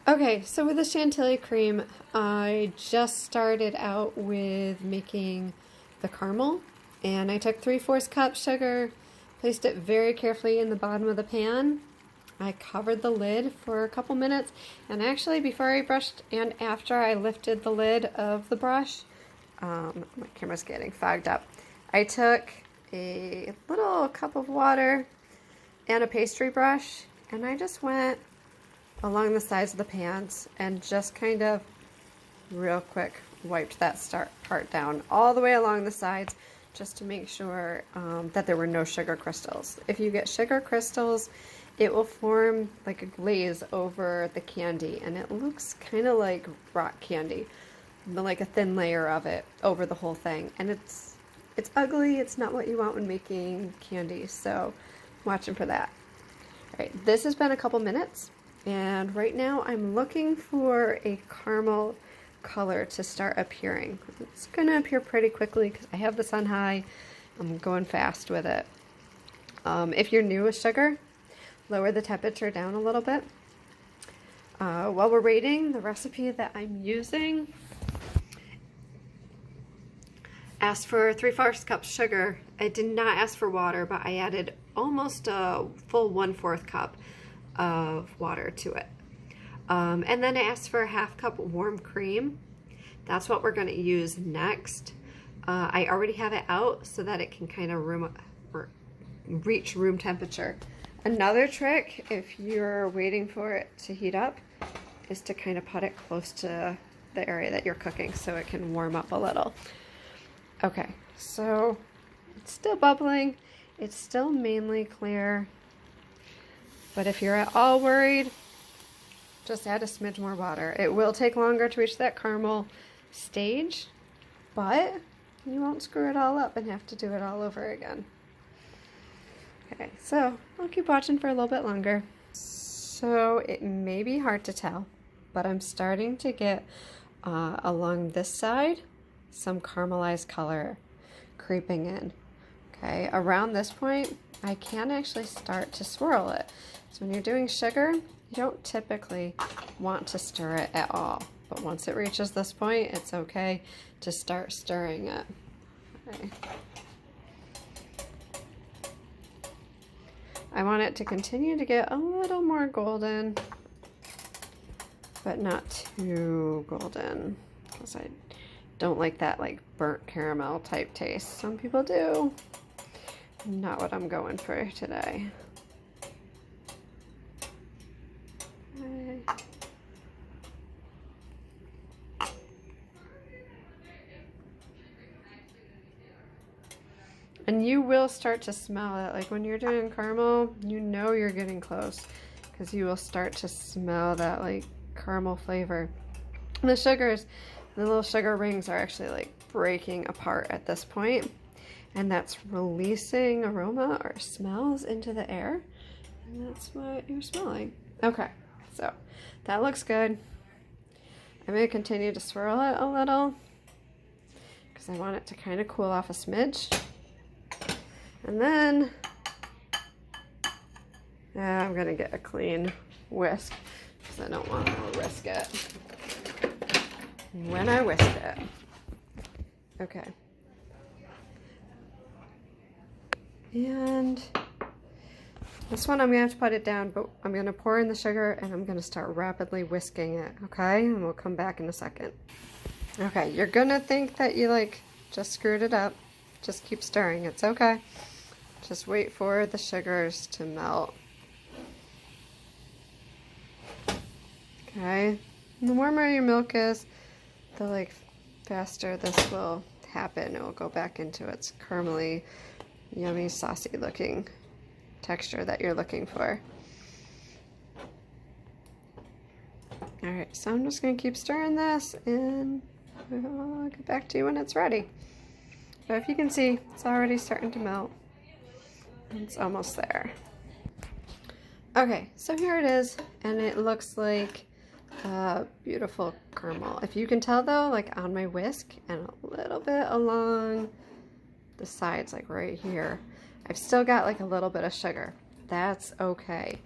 Okay, so with the chantilly cream, I just started out with making the caramel, and I took 3/4 cup sugar, placed it very carefully in the bottom of the pan. I covered the lid for a couple minutes, and actually before I brushed and after I lifted the lid of the brush, my camera's getting fogged up. I took a little cup of water and a pastry brush, and I just went along the sides of the pans and just kind of real quick wiped that part down all the way along the sides just to make sure that there were no sugar crystals. If you get sugar crystals, it will form like a glaze over the candy, and it looks kind of like rock candy, like a thin layer of it over the whole thing, and it's ugly. It's not what you want when making candy, so watching for that. All right, this has been a couple minutes, and right now I'm looking for a caramel color to start appearing. It's going to appear pretty quickly because I have this on high. I'm going fast with it. If you're new with sugar, lower the temperature down a little bit. While we're waiting, the recipe that I'm using asked for 3/4 cup sugar. I did not ask for water, but I added almost a full 1/4 cup of water to it. And then I asked for a 1/2 cup warm cream. That's what we're going to use next. I already have it out so that it can kind of reach room temperature. Another trick, if you're waiting for it to heat up, is to kind of put it close to the area that you're cooking so it can warm up a little. Okay, so it's still bubbling. It's still mainly clear. But if you're at all worried, just add a smidge more water. It will take longer to reach that caramel stage, but you won't screw it all up and have to do it all over again. Okay, so I'll keep watching for a little bit longer. So it may be hard to tell, but I'm starting to get along this side some caramelized color creeping in. Okay, around this point, I can actually start to swirl it. So when you're doing sugar, you don't typically want to stir it at all. But once it reaches this point, it's okay to start stirring it. Okay. I want it to continue to get a little more golden, but not too golden, because I don't like that like burnt caramel type taste. Some people do. Not what I'm going for today. Okay. And you will start to smell it. Like when you're doing caramel, you know you're getting close because you will start to smell that like caramel flavor. And the sugars, the little sugar rings are actually like breaking apart at this point, and that's releasing aroma or smells into the air, and that's what you're smelling. Okay, so that looks good. I'm going to continue to swirl it a little because I want it to kind of cool off a smidge. And then I'm going to get a clean whisk because I don't want to risk it when I whisk it. Okay. And this one I'm going to have to put it down, but I'm going to pour in the sugar and I'm going to start rapidly whisking it, okay? And we'll come back in a second. Okay, you're going to think that you like just screwed it up. Just keep stirring, it's okay. Just wait for the sugars to melt. Okay, and the warmer your milk is, the faster this will happen. It will go back into its caramely, yummy, saucy looking texture that you're looking for. Alright, so I'm just going to keep stirring this and I'll get back to you when it's ready. But if you can see, it's already starting to melt. It's almost there. Okay, so here it is, and it looks like beautiful caramel. If you can tell though, like on my whisk and a little bit along the sides, like right here, I've still got like a little bit of sugar. That's okay.